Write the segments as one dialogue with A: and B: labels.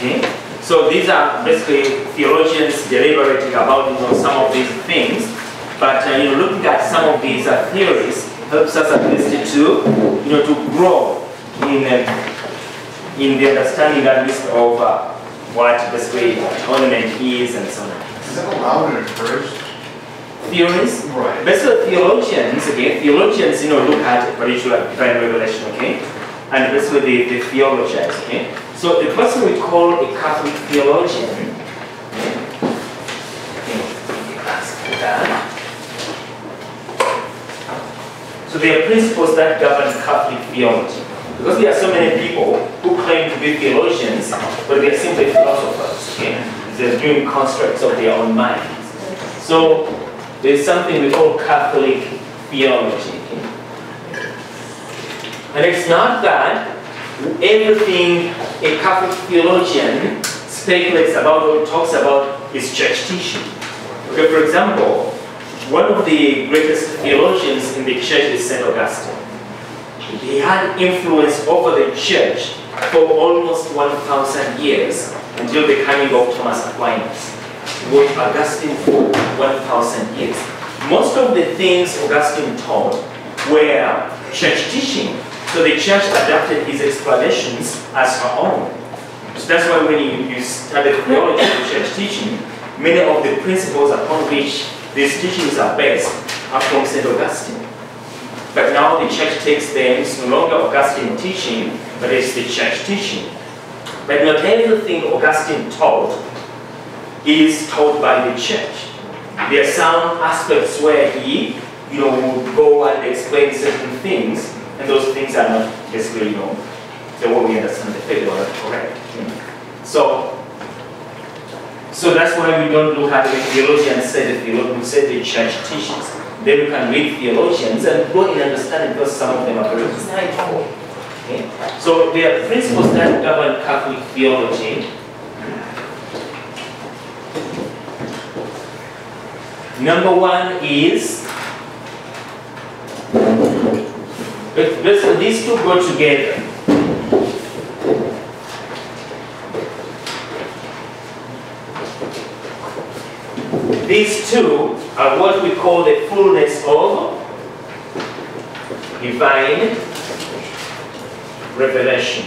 A: Okay? So these are basically theologians deliberating about some of these things, but looking at some of these theories helps us at least to to grow in the understanding at least of what basically atonement is and so on.
B: Is that allowed and encouraged?
A: Theories?
B: Right.
A: Basically theologians, theologians look at particular divine revelation, okay? And basically the theologians, okay? So the person we call a Catholic theologian, so there are principles that govern Catholic theology. Because there are so many people who claim to be theologians, but they are simply philosophers, okay? They're doing constructs of their own minds. So there's something we call Catholic theology. Okay? And it's not that everything a Catholic theologian speculates about or talks about is church teaching. Okay, for example, one of the greatest theologians in the church is St. Augustine. He had influence over the church for almost 1,000 years until the coming of Thomas Aquinas. He was Augustine for 1,000 years. Most of the things Augustine taught were church teaching. So the church adapted his explanations as her own. So that's why when you study theology and church teaching, many of the principles upon which these teachings are based are from St. Augustine. But now the church takes them, it's no longer Augustine teaching, but it's the church teaching. But not everything Augustine taught is taught by the church. There are some aspects where he would go and explain certain things, and those things are not basically, the way we understand the faith, or not correct. So that's why we don't look at the theologian and say the theologian, we say the church teaches. Then we can read theologians and go in understanding, because some of them are very insightful. Okay? So there are principles that govern Catholic theology. Number one is, these two go together. These two are what we call the fullness of divine revelation.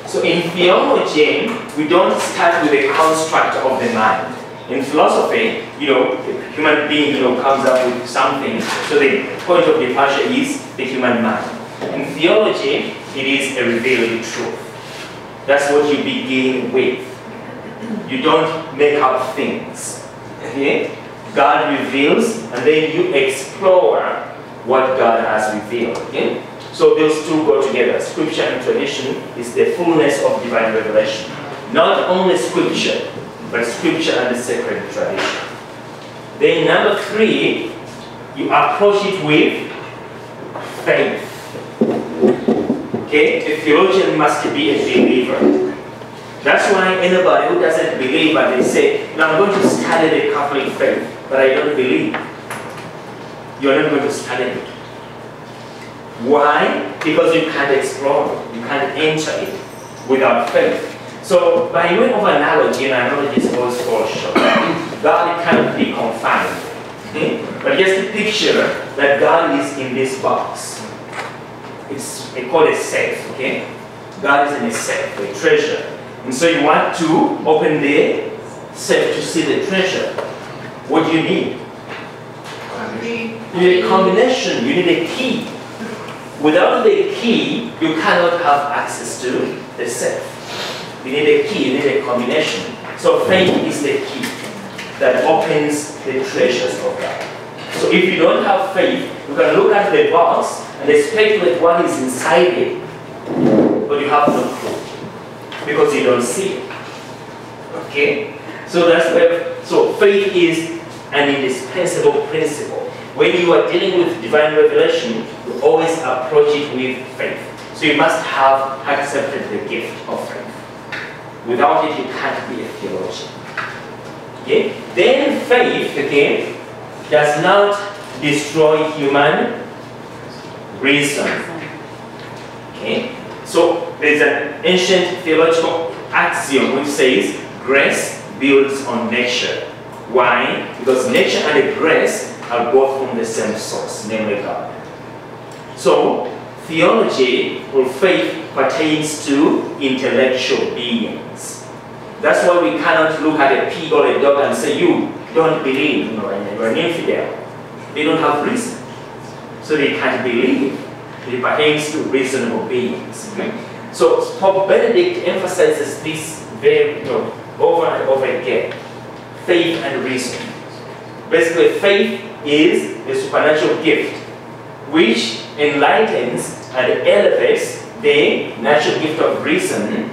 A: So in theology, we don't start with a construct of the mind. In philosophy, the human being, comes up with something. So the point of departure is the human mind. In theology, it is a revealed truth. That's what you begin with. You don't make up things. Okay? God reveals, and then you explore what God has revealed. Okay? So those two go together. Scripture and tradition is the fullness of divine revelation. Not only Scripture, but Scripture and the sacred tradition. Then number three, you approach it with faith. Okay? A theologian must be a believer. That's why anybody who doesn't believe and they say, I'm going to study the Catholic faith, but I don't believe. You're not going to study it. Why? Because you can't explore it. You can't enter it without faith. So by way of analogy, and analogy is always fall short, God can't be confined. Okay? But just a picture that God is in this box. It's called a safe. Okay? God is in a safe, a treasure. And so you want to open the safe to see the treasure. What do you need? You need a combination. You need a key. Without the key, you cannot have access to the safe. You need a key. You need a combination. So faith is the key that opens the treasures of God. So if you don't have faith, you can look at the box and speculate what is inside it, but you have no clue, because you don't see it. Okay? So that's where, so faith is an indispensable principle. When you are dealing with divine revelation, you always approach it with faith. So you must have accepted the gift of faith. Without it, you can't be a theologian. Okay? Then faith, again, does not destroy human reason. Okay? So there's an ancient theological axiom which says grace builds on nature. Why? Because nature and grace are both from the same source, namely God. So, theology or faith pertains to intellectual beings. That's why we cannot look at a pig or a dog and say, you don't believe, you know, and you're an infidel. They don't have reason. So they can't believe. It pertains to reasonable beings. Okay? So Pope Benedict emphasizes this very, over and over again. Faith and reason. Basically, faith is a supernatural gift which enlightens and elevates the natural gift of reason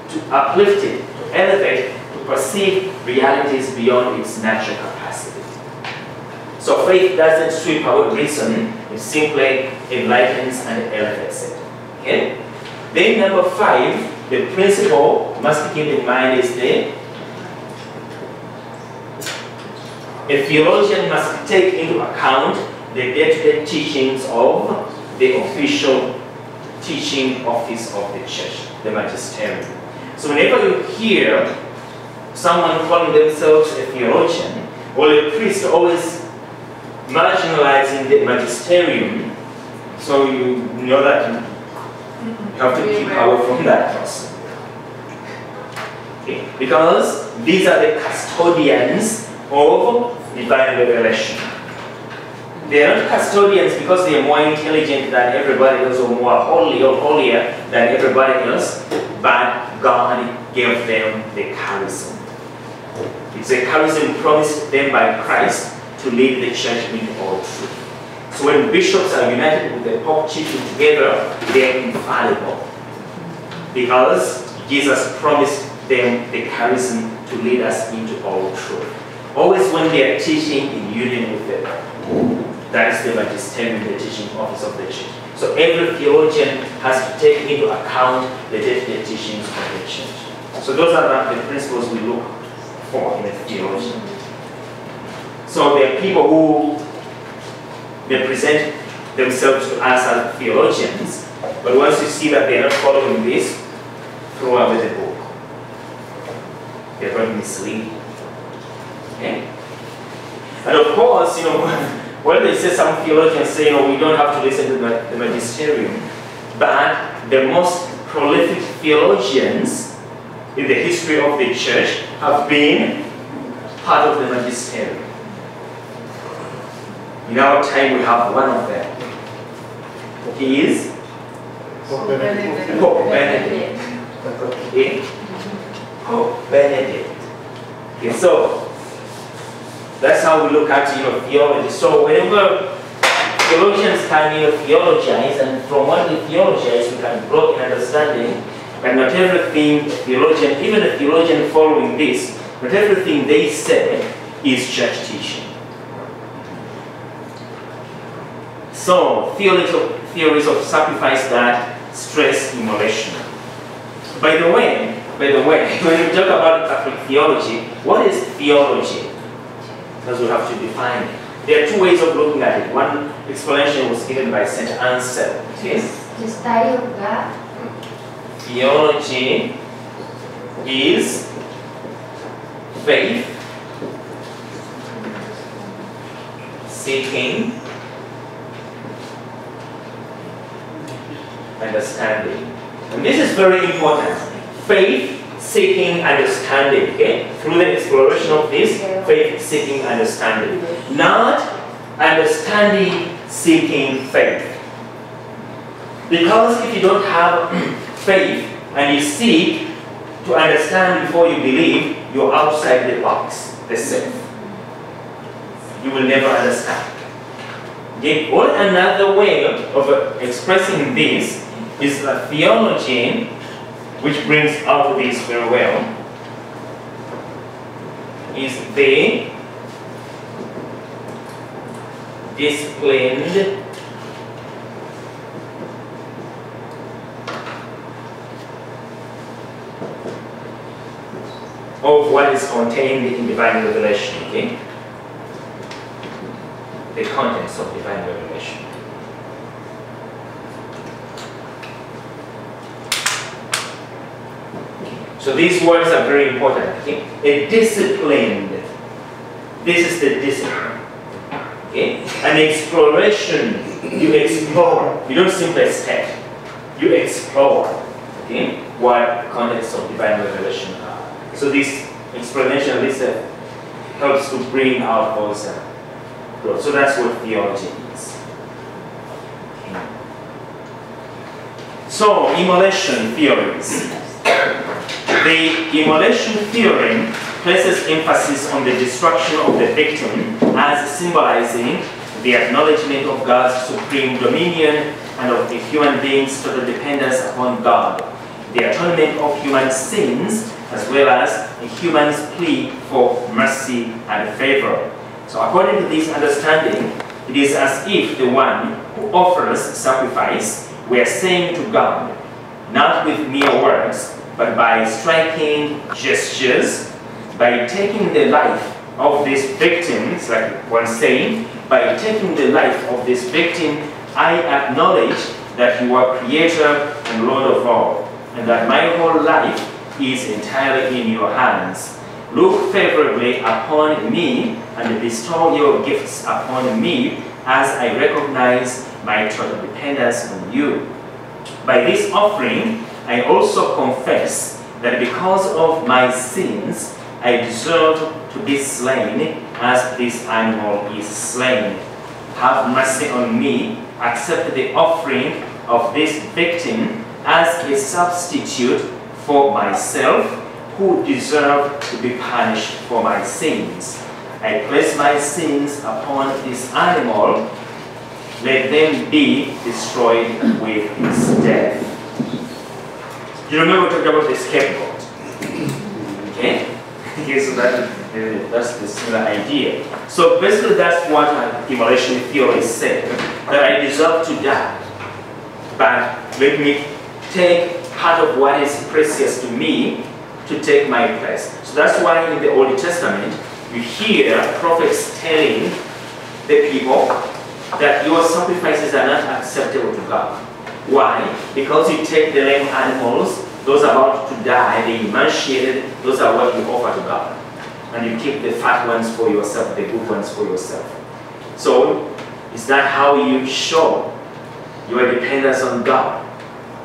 A: to uplift it, to elevate, to perceive realities beyond its natural capacity. So faith doesn't sweep away reason, it simply enlightens and elevates it. Okay? Then number 5, the principle must be kept in mind is a theologian must take into account the day-to-day teachings of the official teaching office of the church, the magisterium. So whenever you hear someone calling themselves a theologian or a priest, always marginalizing the magisterium, so you know that you have to keep away from that person. Okay? Because these are the custodians of divine revelation. They are not custodians because they are more intelligent than everybody else or more holy or holier than everybody else, but God gave them the charism. It's a charism promised them by Christ to lead the church into all truth. So when bishops are united with the Pope chiefly together, they are infallible because Jesus promised them the charism to lead us into all truth. Always when they are teaching in union with the Pope. That is the magisterium, the teaching office of the church. So every theologian has to take into account the day-to-day teachings of the church. So those are the principles we look for in a theologian. So there are people who they present themselves to us as theologians, but once you see that they are not following this, throw away the book. They are going to mislead. Okay? And of course, when they say some theologians say, we don't have to listen to the magisterium, but the most prolific theologians in the history of the church have been part of the magisterium. In our time, we have one of them. He is Pope Benedict. Okay? Pope Benedict. Okay, so that's how we look at theology. So whenever theologians can theologize, and from what we theologize, we can grow in understanding that not everything a theologian, even a theologian following this, not everything they say is church teaching. So theories of sacrifice that stress immolation. By the way, when we talk about Catholic theology, what is theology? Because we have to define it. There are two ways of looking at it. One explanation was given by St. Anselm. Yes?
C: The study of God.
A: Theology is faith seeking understanding. And this is very important. Faith seeking understanding, okay? Through the exploration of this, faith seeking understanding. Not understanding seeking faith. Because if you don't have faith and you seek to understand before you believe, you're outside the box, the safe. You will never understand. Okay? Or another way of expressing this is that theology, which brings out this very well, is the disciplined of what is contained in divine revelation, okay? The contents of divine revelation. So these words are very important. Okay? A disciplined. This is the discipline. Okay? An exploration. You explore. You don't simply step. You explore. Okay? What context of divine revelation are. So this explanation, this helps to bring out those growth. So that's what theology is. Okay. So immolation theories. The immolation theorem places emphasis on the destruction of the victim as symbolizing the acknowledgement of God's supreme dominion and of the human being's total dependence upon God, the atonement of human sins, as well as a human's plea for mercy and favor. So according to this understanding, it is as if the one who offers sacrifice were saying to God, not with mere words, but by striking gestures, by taking the life of this victim, it's like one saying, by taking the life of this victim, I acknowledge that you are Creator and Lord of all, and that my whole life is entirely in your hands. Look favorably upon me and bestow your gifts upon me as I recognize my total dependence on you. By this offering, I also confess that because of my sins, I deserve to be slain as this animal is slain. Have mercy on me, accept the offering of this victim as a substitute for myself, who deserve to be punished for my sins. I place my sins upon this animal, let them be destroyed with its death. You remember talking about the scapegoat? Okay? Okay, so that's the similar idea. So basically that's what immolation theory said, that I deserve to die, but let me take part of what is precious to me to take my place. So that's why in the Old Testament you hear prophets telling the people that your sacrifices are not acceptable to God. Why? Because you take the lame animals, those about to die, the emaciated, those are what you offer to God. And you keep the fat ones for yourself, the good ones for yourself. So, is that how you show your dependence on God?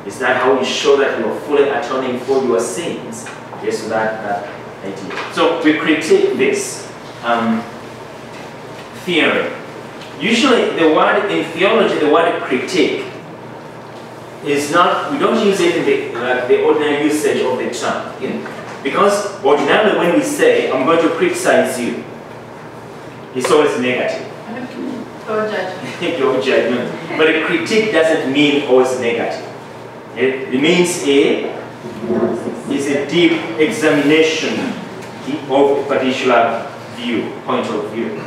A: Is that how you show that you are fully atoning for your sins? Yes, so that idea. So, we critique this theory. Usually, the word in theology, the word critique, is not, we don't use it in the ordinary usage of the term. You know? Because ordinarily when we say, I'm going to criticize you, it's always negative.
C: Or judgment.
A: Your judgment. But a critique doesn't mean always negative. It means is a deep examination of a particular point of view.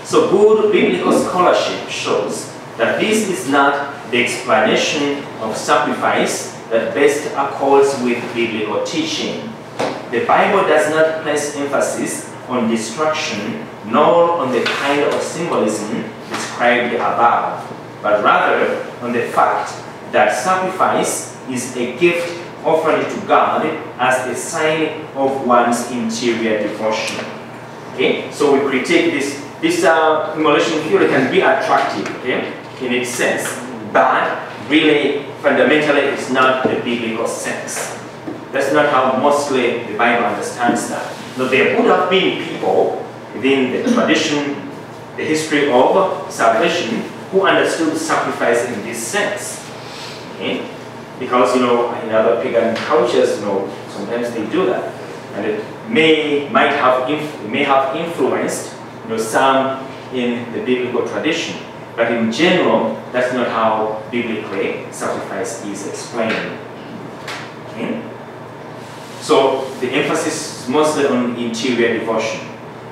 A: So good biblical scholarship shows that this is not the explanation of sacrifice that best accords with biblical teaching. The Bible does not place emphasis on destruction nor on the kind of symbolism described above, but rather on the fact that sacrifice is a gift offered to God as a sign of one's interior devotion. Okay, so we critique this. This immolation theory can be attractive, okay, in its sense, but really, fundamentally, it's not the biblical sense. That's not how mostly the Bible understands that. Now, there would have been people within the tradition, the history of salvation, who understood sacrifice in this sense. Okay? Because, you know, in other pagan cultures, you know, sometimes they do that. And it may have influenced, you know, some in the biblical tradition. But in general, that's not how biblically sacrifice is explained. Okay? So the emphasis is mostly on interior devotion.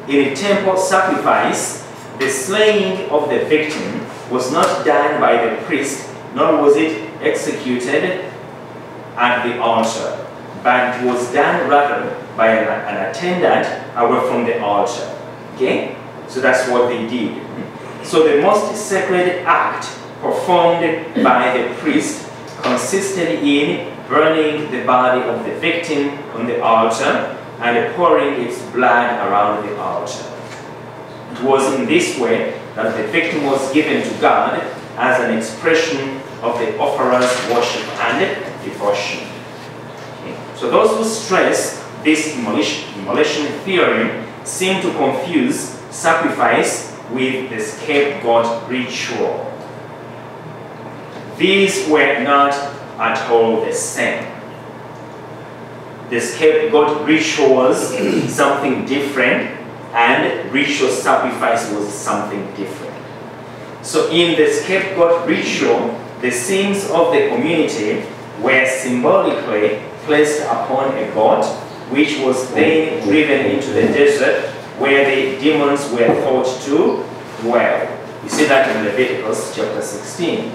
A: In a temple sacrifice, the slaying of the victim was not done by the priest, nor was it executed at the altar, but it was done rather by an attendant away from the altar. Okay? So that's what they did. So the most sacred act performed by the priest consisted in burning the body of the victim on the altar and pouring its blood around the altar. It was in this way that the victim was given to God as an expression of the offerer's worship and devotion. Okay. So those who stress this immolation theory seem to confuse sacrifice with the scapegoat ritual. These were not at all the same. The scapegoat ritual was something different, and ritual sacrifice was something different. So in the scapegoat ritual, the sins of the community were symbolically placed upon a goat, which was then driven into the desert where the demons were thought to dwell. You see that in Leviticus chapter 16.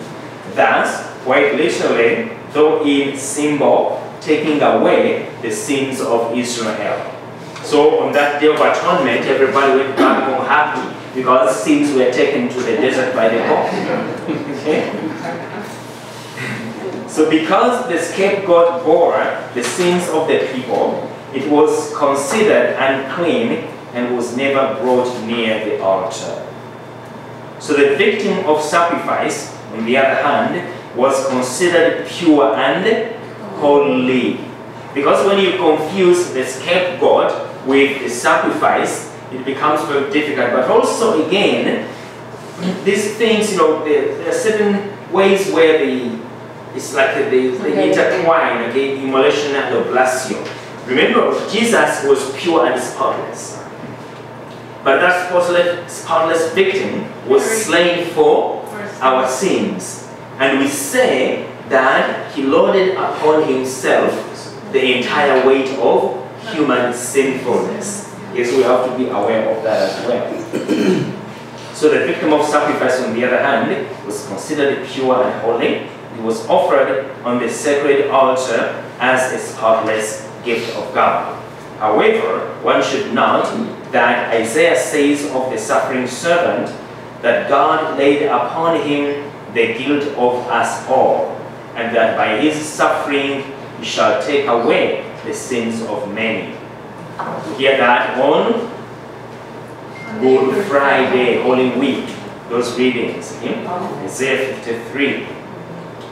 A: Thus, quite literally, though in symbol, taking away the sins of Israel. So on that day of atonement, everybody went back home happy because sins were taken to the desert by the goat. Okay? So because the scapegoat bore the sins of the people, it was considered unclean and was never brought near the altar. So the victim of sacrifice, on the other hand, was considered pure and holy. Because when you confuse the scapegoat with the sacrifice, it becomes very difficult. But also, again, these things, there are certain ways where it's like they intertwine, okay, immolation and oblation. Remember, Jesus was pure and spotless. But that spotless victim was slain for our sins. And we say that he loaded upon himself the entire weight of human sinfulness. Yes, we have to be aware of that as well. So the victim of sacrifice, on the other hand, was considered pure and holy. It was offered on the sacred altar as a spotless gift of God. However, one should note that Isaiah says of the suffering servant that God laid upon him the guilt of us all, and that by his suffering he shall take away the sins of many. We hear that on Good Friday, Holy Week, those readings, okay? Isaiah 53.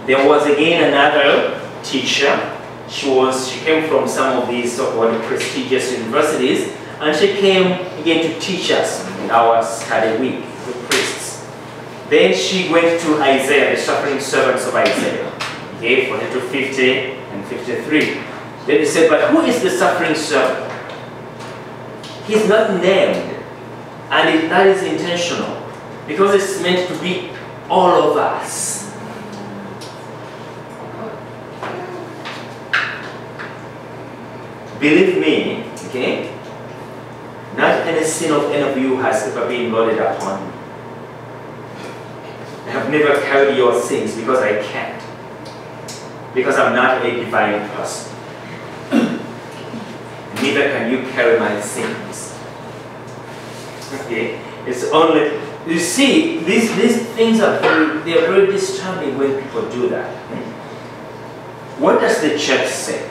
A: There was again another teacher. She came from some of these so-called prestigious universities, and she came again to teach us in our study week, the priests. Then she went to Isaiah, the suffering servants of Isaiah, okay, 42, 50, and 53. Then he said, but who is the suffering servant? He's not named, and that is intentional, because it's meant to be all of us. Believe me, okay, not any sin of any of you has ever been loaded upon me. I have never carried your sins because I can't. Because I'm not a divine person. Neither can you carry my sins. Okay, it's only, you see, these things are very disturbing when people do that. What does the church say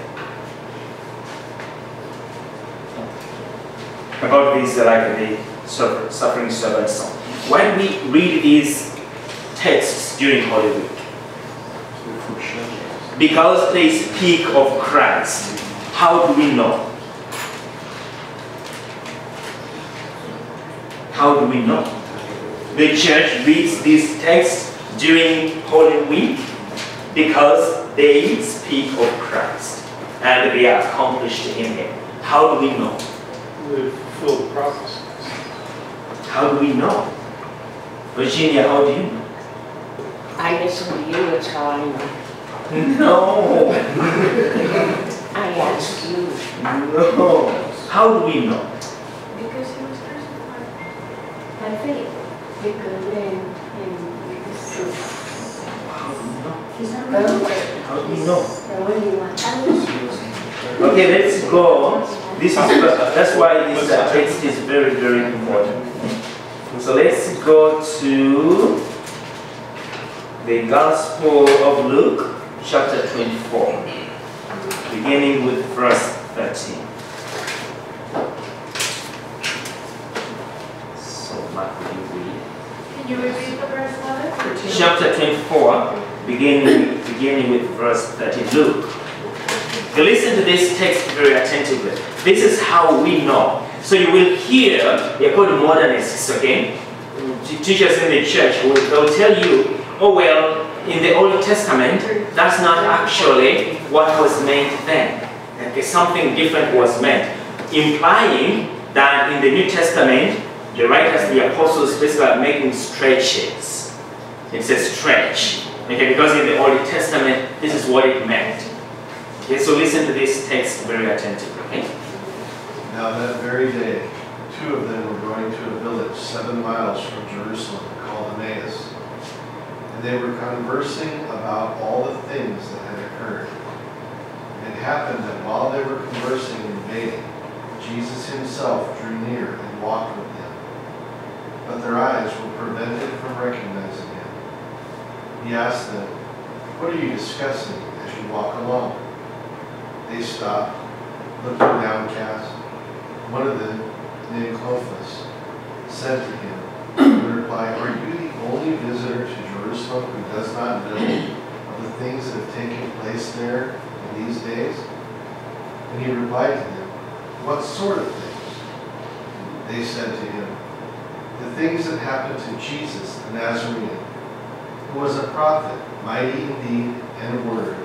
A: about these, like the suffering servant song? Why do we read these texts during Holy Week? Because they speak of Christ. How do we know? How do we know? The church reads these texts during Holy Week because they speak of Christ and they are accomplished in Him. How do we know?
B: They fulfill the prophecies.
A: How do we know? Virginia, how do you know?
D: I listen to you, that's how I know.
A: No.
D: I ask you.
A: No. How do we know?
C: Because he was crucified.
D: By faith. Because then,
A: How do we know?
D: he's not perfect.
A: How do we know?
D: The only one.
A: Okay, let's go. This is that's why this text is very, very important. So let's go to the Gospel of Luke, chapter 24. beginning with verse 13. So, Mark, will you read?
C: Can you repeat the verse 11?
A: Chapter 24, beginning with verse 13. Luke. You listen to this text very attentively. This is how we know. So you will hear, they're called modernists, okay? Teachers in the church they'll tell you, oh well, in the Old Testament, that's not actually what was meant then. Okay, something different was meant. Implying that in the New Testament, the writers, the apostles, basically are making stretches. It's a stretch. Okay, because in the Old Testament, this is what it meant. Okay, so listen to this text very attentively. Okay?
E: Now that very day, two of them were going to a village 7 miles from Jerusalem called Emmaus. And they were conversing about all the things that had occurred. It happened that while they were conversing and debating, Jesus himself drew near and walked with them. But their eyes were prevented from recognizing him. He asked them, "What are you discussing as you walk along?" They stopped, looking downcast. One of them, named Clopas, said to him in reply, "Are you the only visitor to Jerusalem who does not know of the things that have taken place there in these days?" And he replied to them, "What sort of things?" They said to him, "The things that happened to Jesus the Nazarene, who was a prophet, mighty in deed and in word,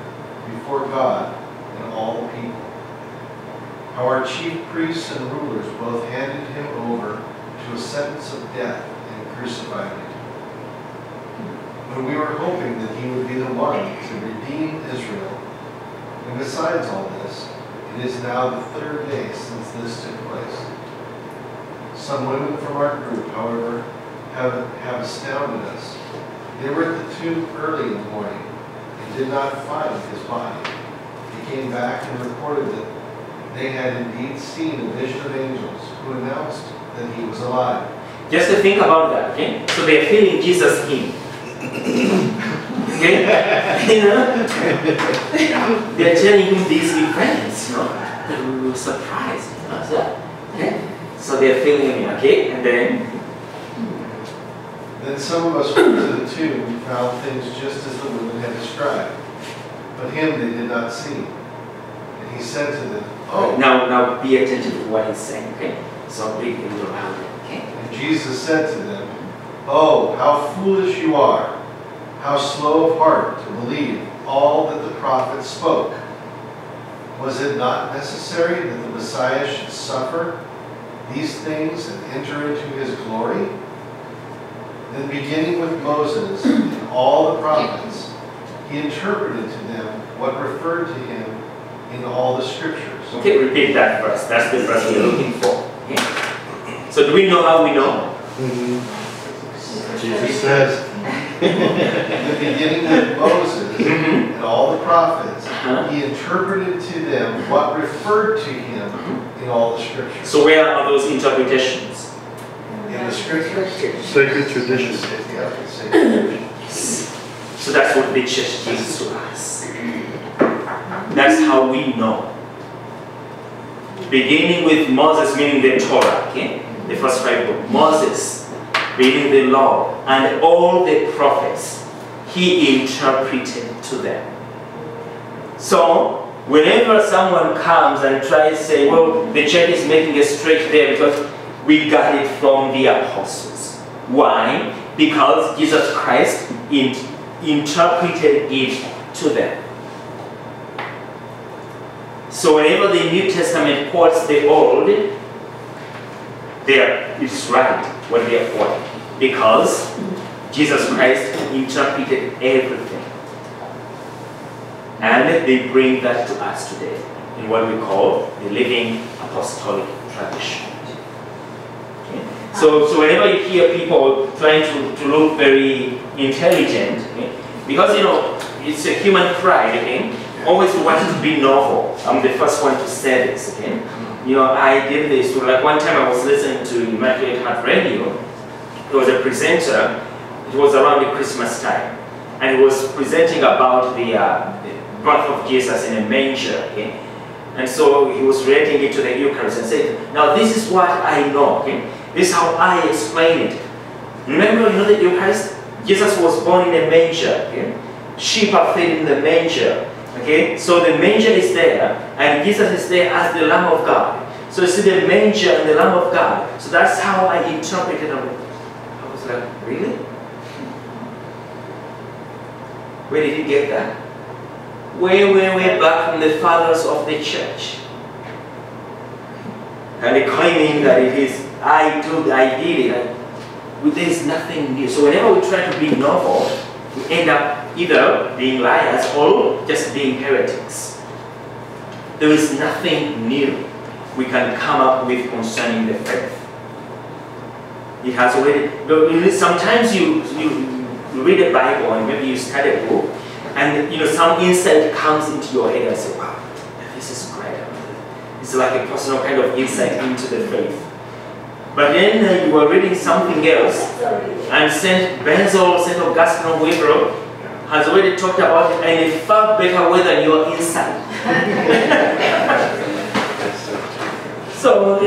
E: before God and all the people. How our chief priests and rulers both handed him over to a sentence of death and crucified him. When we were hoping that he would be the one to redeem Israel. And besides all this, it is now the 3rd day since this took place. Some women from our group, however, have astounded us. They were at the tomb early in the morning and did not find his body. They came back and reported that they had indeed seen a vision of angels who announced that he was alive."
A: Just to think about that, okay? So they're feeling Jesus in. Okay? You know? They're telling him these events, you know? And we were surprised, you know? So they're feeling him, okay? And then
E: some of us went to the tomb and found things just as the women had described. But him they did not see. And he said to them, "Oh."
A: Now be attentive to what he's saying, okay? So read a little louder, okay?
E: And Jesus said to them, "Oh, how foolish you are, how slow of heart to believe all that the prophets spoke. Was it not necessary that the Messiah should suffer these things and enter into his glory?" Then beginning with Moses and all the prophets, he interpreted to them what referred to him in all the scriptures.
A: Okay, repeat that verse. That's the verse we're looking for. Okay? So do we know how we know?
E: Jesus says, in the beginning with Moses and all the prophets, he interpreted to them what referred to him in all the scriptures.
A: So where are those interpretations?
E: In the scriptures.
F: Sacred tradition.
E: Yeah, sacred tradition.
A: So that's what the church gives to us. That's how we know. Beginning with Moses, meaning the Torah, okay? The first 5 books. Moses, reading the law, and all the prophets, he interpreted to them. So, whenever someone comes and tries to say, well, the church is making a stretch there because we got it from the apostles. Why? Because Jesus Christ interpreted it to them. So whenever the New Testament quotes the Old, it's right what they are quoting. Because Jesus Christ interpreted everything. And they bring that to us today in what we call the living apostolic tradition. Okay? So whenever you hear people trying to look very intelligent, okay? Because it's a human pride, okay? Always wanting to be novel. I'm the first one to say this, okay? I did this. So like one time I was listening to Immaculate Heart Radio. There was a presenter. It was around the Christmas time, and he was presenting about the birth of Jesus in a manger. Okay? And so he was relating it to the Eucharist and said, now this is what I know. Okay? This is how I explain it. Remember, you know the Eucharist? Jesus was born in a manger. Okay? Sheep are fed in the manger. Okay? So the manger is there, and Jesus is there as the Lamb of God. So you see the manger and the Lamb of God. So that's how I interpreted it. I was like, really? Where did he get that? Way back from the fathers of the church. And they claiming that it is, I did it. There's nothing new. So whenever we try to be novel, we end up either being liars or just being heretics. There is nothing new we can come up with concerning the faith. It has already, sometimes you read the Bible and maybe you study a book and some insight comes into your head and say, wow, this is great. It's like a personal kind of insight into the faith. But then you are reading something else and St. Basil, St. Augustine of Wavero has already talked about it in a far better way than your insight. So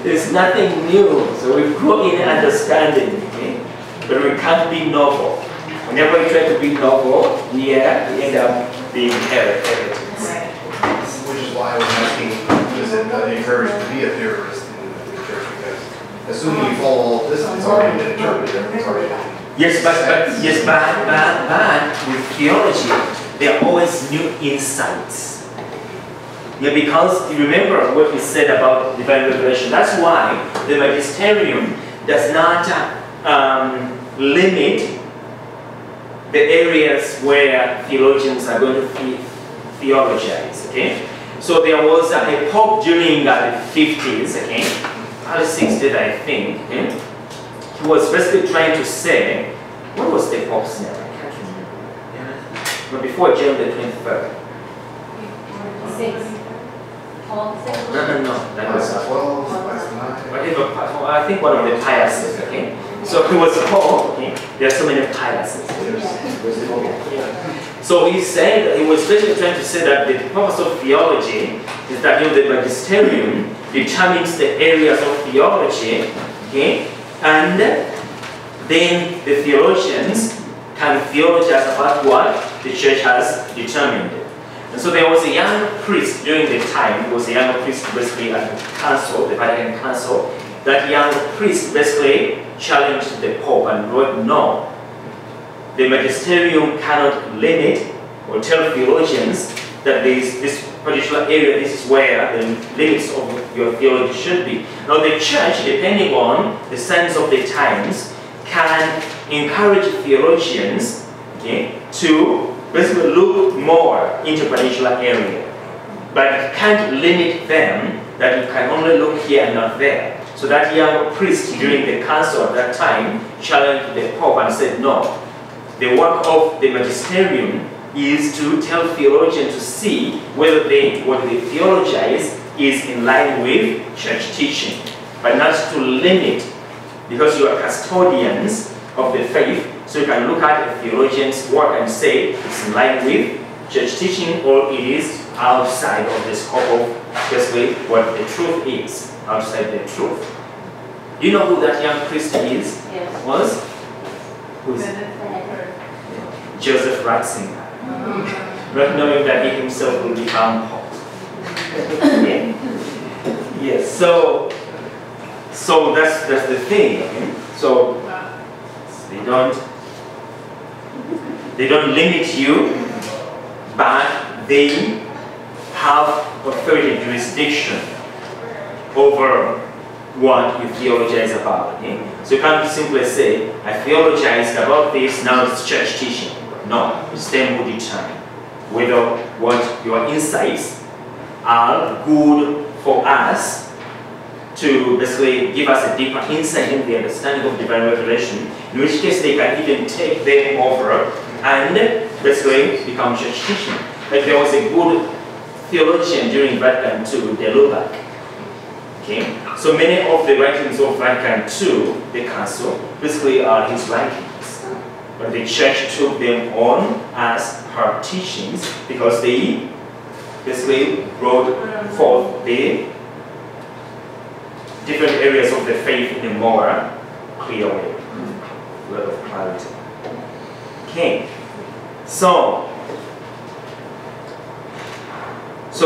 A: there's nothing new. So we grow in understanding, okay? But we can't be novel. Whenever we try to be novel, we end up being heretics.
E: Which is why I was asking, is it encouraged to be a theorist in the church? Because assuming you follow all this, it's already been interpreted. It's already been.
A: Yes, but with theology, there are always new insights. Yeah, because you remember what we said about divine revelation. That's why the magisterium does not limit the areas where theologians are going to theologize. Okay, so there was a pope during the 50s, okay, early 60s, I think. Okay? He was basically trying to say, what was the pope's name? I can't remember. But before John the 23rd.
C: 6. Paul 6.
A: No. That was
E: 12,
A: whatever. I think one of the Piuses. Okay. So he was a pope. Okay. There are so many Piuses. So he said he was basically trying to say that the purpose of theology is that the magisterium determines the areas of theology. Okay. And then the theologians can theologize about what the church has determined. And so there was a young priest during the time, he was a young priest basically at the council, the Vatican Council. That young priest basically challenged the Pope and wrote, no, the magisterium cannot limit or tell theologians that there is this particular area, this is where the limits of your theology should be. Now the church, depending on the signs of the times, can encourage theologians, okay, to basically look more into a particular area. But it can't limit them that you can only look here and not there. So that young priest during the council at that time challenged the Pope and said, no, the work of the magisterium is to tell theologians to see whether what they theologize is in line with church teaching, but not to limit, because you are custodians of the faith, so you can look at a theologian's work and say it's in line with church teaching or it is outside of the scope of basically what the truth is, outside the truth. Do you know who that young priest is?
C: Yes.
A: Was? Who's Joseph Ratzinger. Not knowing that he himself will become Pope. Yeah. Yes. So that's the thing. Okay? So they don't limit you, but they have authority, jurisdiction over what you theologize about. Okay? So you can't simply say, I theologized about this, now it's church teaching. No, it's them who determine whether what your insights are good for us to basically give us a deeper insight in the understanding of divine revelation, in which case they can even take them over and basically become church teaching. Like there was a good theologian during Vatican II, De Lubac. Okay? So many of the writings of Vatican II, the Council, basically are his writings. but the church took them on as her teachings because they basically brought forth the different areas of the faith in a more clear way. A lot of clarity. Okay. So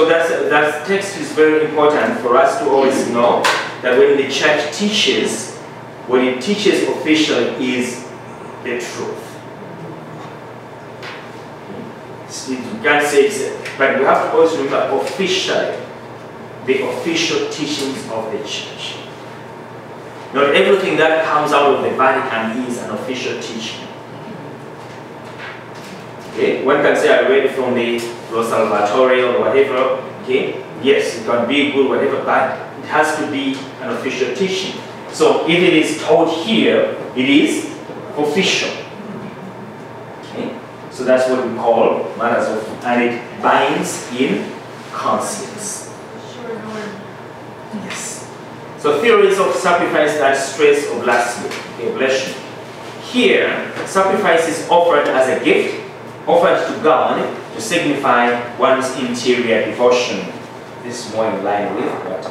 A: that text is very important for us to always know that when the church teaches, what it teaches officially is the truth. You can't say it's, but we have to always remember officially, the official teachings of the church. Not everything that comes out of the Vatican is an official teaching. Okay? One can say I read from the Lo Salvatore or whatever. Okay? Yes, it can be good, whatever, but it has to be an official teaching. So if it is taught here, it is official. Okay? So that's what we call matters of, and it binds in conscience. Yes. So theories of sacrifice that stress or oblation. Here, sacrifice is offered as a gift, offered to God to signify one's interior devotion. This is more in line with what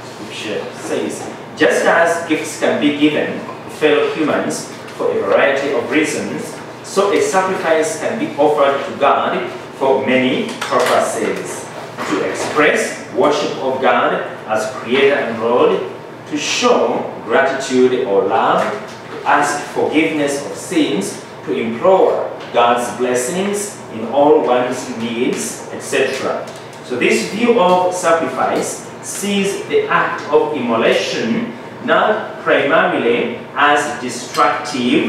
A: Scripture says. Just as gifts can be given to fellow humans for a variety of reasons, so a sacrifice can be offered to God for many purposes. To express worship of God as Creator and Lord, to show gratitude or love, to ask forgiveness of sins, to implore God's blessings in all one's needs, etc. So this view of sacrifice sees the act of immolation not primarily as destructive.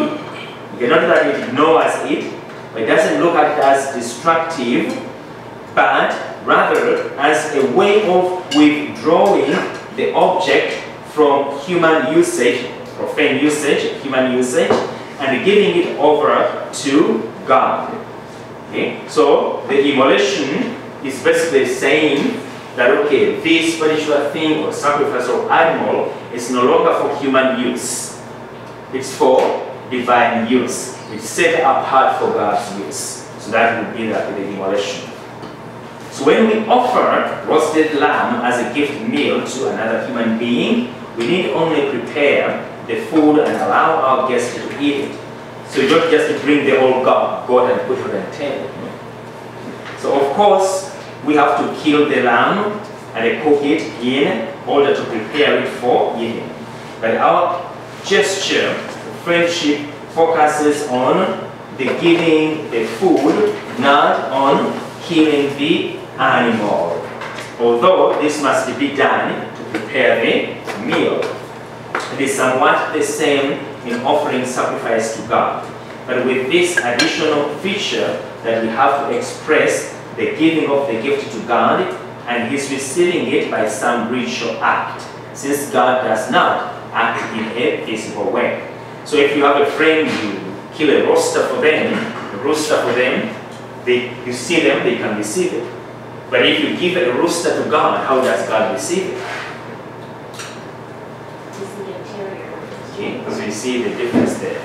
A: Not that it ignores it, but it doesn't look at it as destructive, but rather as a way of withdrawing the object from human usage, profane usage, human usage, and giving it over to God. Okay? So the immolation is basically saying that, okay, this particular thing or sacrifice or animal is no longer for human use. It's for divine use. It's set apart for God's use. So that would be the immolation. So when we offer roasted lamb as a gift meal to another human being, we need only prepare the food and allow our guests to eat it. So you don't just bring the whole goat and put it on the table. So of course, we have to kill the lamb and cook it in order to prepare it for eating. But our gesture of friendship focuses on the giving the food, not on killing the animal. Although this must be done to prepare the meal. It is somewhat the same in offering sacrifice to God, but with this additional feature that we have to express the giving of the gift to God and His receiving it by some ritual act, since God does not act in a physical way. So if you have a friend, you kill a rooster for them, you see them, they can receive it. But if you give a rooster to God, how does God receive it? Okay, so you see the difference there.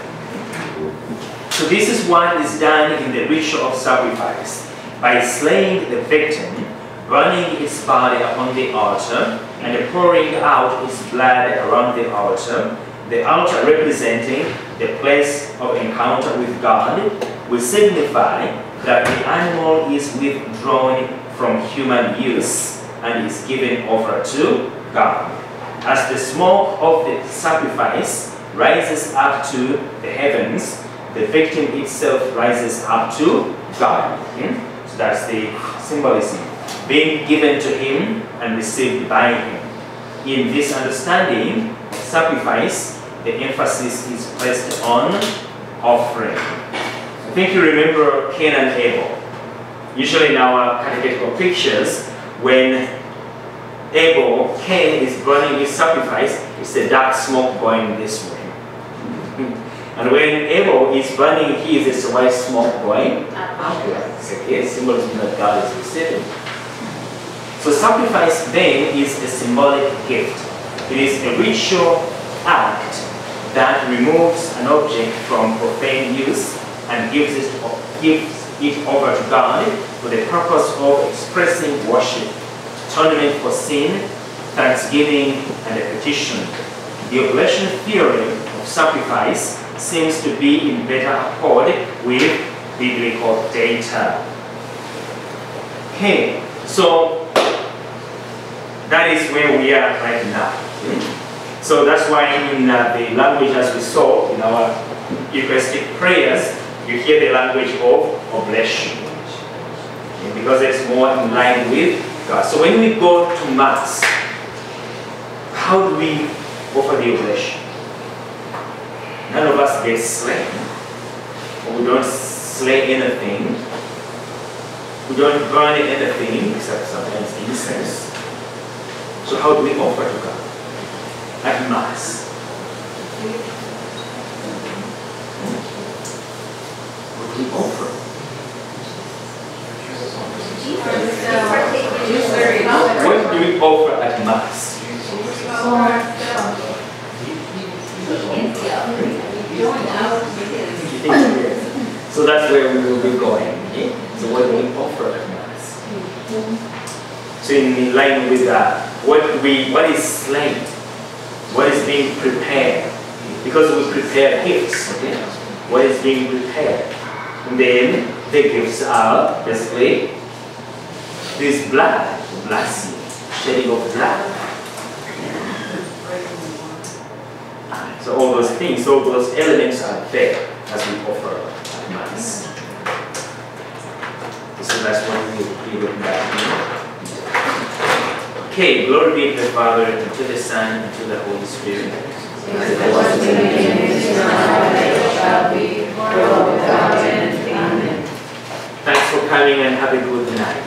A: So this is what is done in the ritual of sacrifice. By slaying the victim, burning its body upon the altar, and pouring out its blood around the altar representing the place of encounter with God, will signify that the animal is withdrawn from human use and is given over to God. As the smoke of the sacrifice rises up to the heavens, the victim itself rises up to God. So that's the symbolism. Being given to Him and received by Him. In this understanding of sacrifice, the emphasis is placed on offering. I think you remember Cain and Abel. Usually in our catechetical pictures, when Cain is burning his sacrifice, it's a dark smoke going this way. And when Abel is burning his, it's a white smoke going upward. So it's symbolism that God is receiving. So sacrifice then is a symbolic gift. It is a ritual act that removes an object from profane use and gives it over to God for the purpose of expressing worship, atonement for sin, thanksgiving, and a petition. The oblation theory of sacrifice seems to be in better accord with biblical data. Okay, so that is where we are right now. So that's why in the language as we saw in our Eucharistic prayers, you hear the language of oblation. Okay, because it's more in line with God. So when we go to Mass, how do we offer the oblation? None of us get slain. We don't slay anything. We don't burn anything except sometimes incense. So how do we offer to God at Mass? What do we offer? What do we offer at Mass? So that's where we will be going. Okay? So what do we offer at Mass? So in line with that, what is slain? What is being prepared? Because we prepare gifts, okay? What is being prepared? And then the gifts are basically this blood, shedding of blood. So all those things, all those elements are there as we offer at Mass. So that's what we will be looking at. Okay, glory be to the Father, and to the Son, and to the Holy Spirit. As it was in the beginning, is now, and ever shall be, world without end. Amen. Thanks for coming and have a good night.